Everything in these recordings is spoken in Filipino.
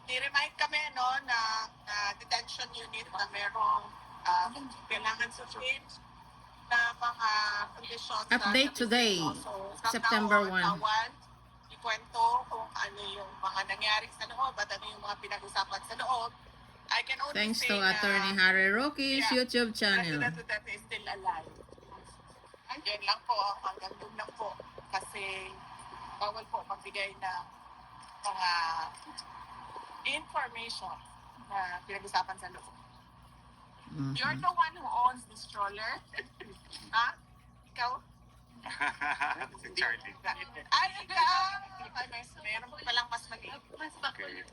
ni-remind kami no na detention unit na merong kailangan sa change na mga conditions. Update today, So, from September now 1. on, ikwento kung ano yung mga nangyari sa loob at ano yung mga pinag-usapan sa loob. I can only Thanks say to Attorney Harry Roque's YouTube channel. President Duterte is still alive. Yan lang po, hanggang doon lang po. Kasi bawal po magbigay ng mga information na pinag-usapan sa loob. You're the one who owns the stroller. Ha? Ikaw? Si Charlie. Ay, ikaw! Ay, meron pa lang mas maliit. Mas Okay.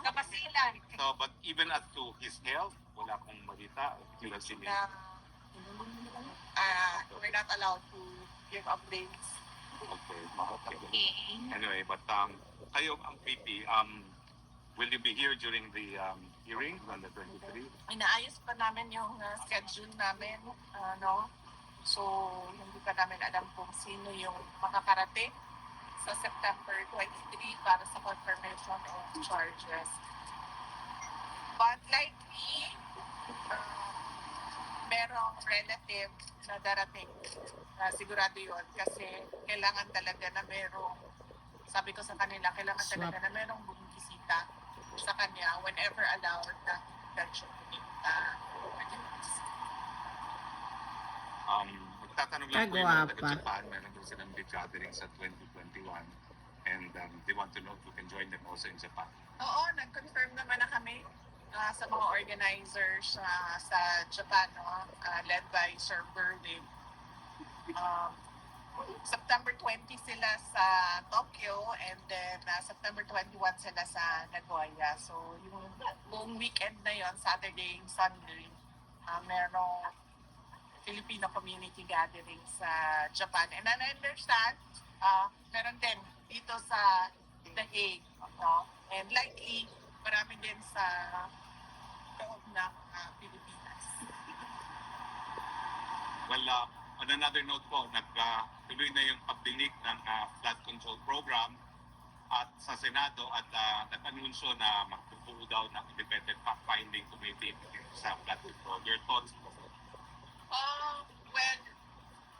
kapasilan. So, but even as to his health, wala pong malita. Sila Na we're not allowed to give updates. Okay. Anyway, but kayo ang VP, will you be here during the hearing on the 23? Inaayos pa namin yung schedule namin, no? So, hindi pa namin alam kung sino yung makakarating sa September 23 para sa confirmation of charges. But likely, merong relative na darating. Sigurado yun kasi kailangan talaga na merong, sabi ko sa kanila, kailangan talaga na merong bumisita sa kanya whenever allowed na detention unit. Magtatanong lang po yung mga taga-Japan, meron doon silang big gathering sa 2021 and they want to know if we can join them also in Japan. Oo, nag-confirm naman na kami sa mga organizers sa Japan, no? Led by Sir Berlin. September 20 sila sa Tokyo and then September 21 sila sa Nagoya. So, yung buong weekend na yon, Saturday and Sunday, merong Filipino community gathering sa Japan. And I understand, meron din dito sa The Hague. No? And likely, marami din sa loob ng Pilipinas. Well, on another note po, tuloy na yung pagdinig ng flood control program at sa Senado at nag-anunsyo na magbubuo daw ng independent fact-finding committee sa flood control. Your thoughts? Well,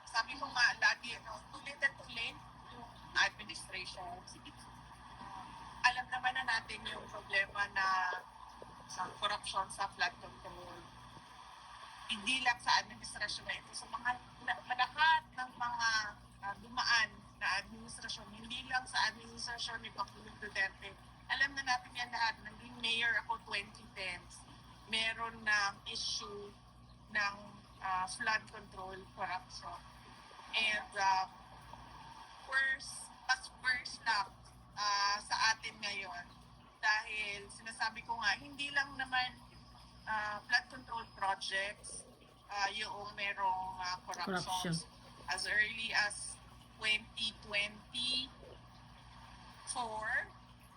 sabi ko nga lagi, too little too late yung administration. Alam naman na natin yung problema na corruption sa flood control. Hindi lang sa administrasyon na ito, sa mga lahat ng mga dumaan na administrasyon, hindi lang sa administrasyon ni Pangulong Duterte. Alam na natin yan lahat. Naging mayor ako 2010. Meron ng issue ng flood control corruption. And worse lang sa atin ngayon dahil sinasabi ko nga, hindi lang naman flood control projects yung merong corruptions. As early as 2024,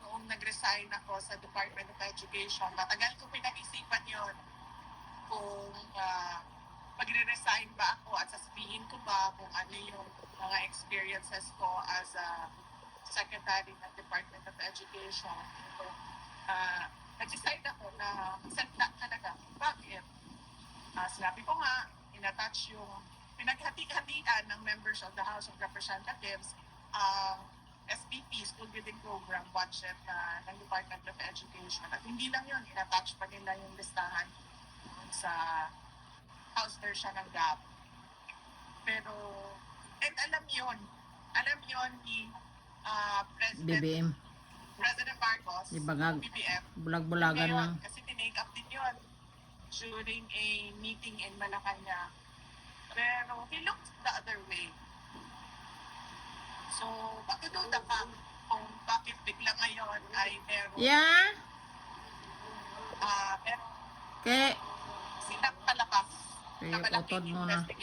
noong nag-resign ako sa Department of Education, matagal ko pinag-isipan yon kung magre-resign ba ako at sasabihin ko ba kung ano yung mga experiences ko as a Secretary ng Department of Education. So, nag-decide ako na magsalita talaga. Bakit? Sinabi ko nga, in-attach yung pinaghati-hatian ng members of the House of Representatives SPP, School Building Program budget ng Department of Education. At hindi lang yun, in-attach pa nila yung listahan sa House version ng GAP. Pero, and alam yun ni President Marcos, BBM, bulag-bulagan lang. kasi tinake up din yun during a meeting in Malacanang. Pero he looked the other way. So, pagdududa ka kung bakit bigla ngayon ay meron Kaya, silang palabas na malaking utod mo na. investigation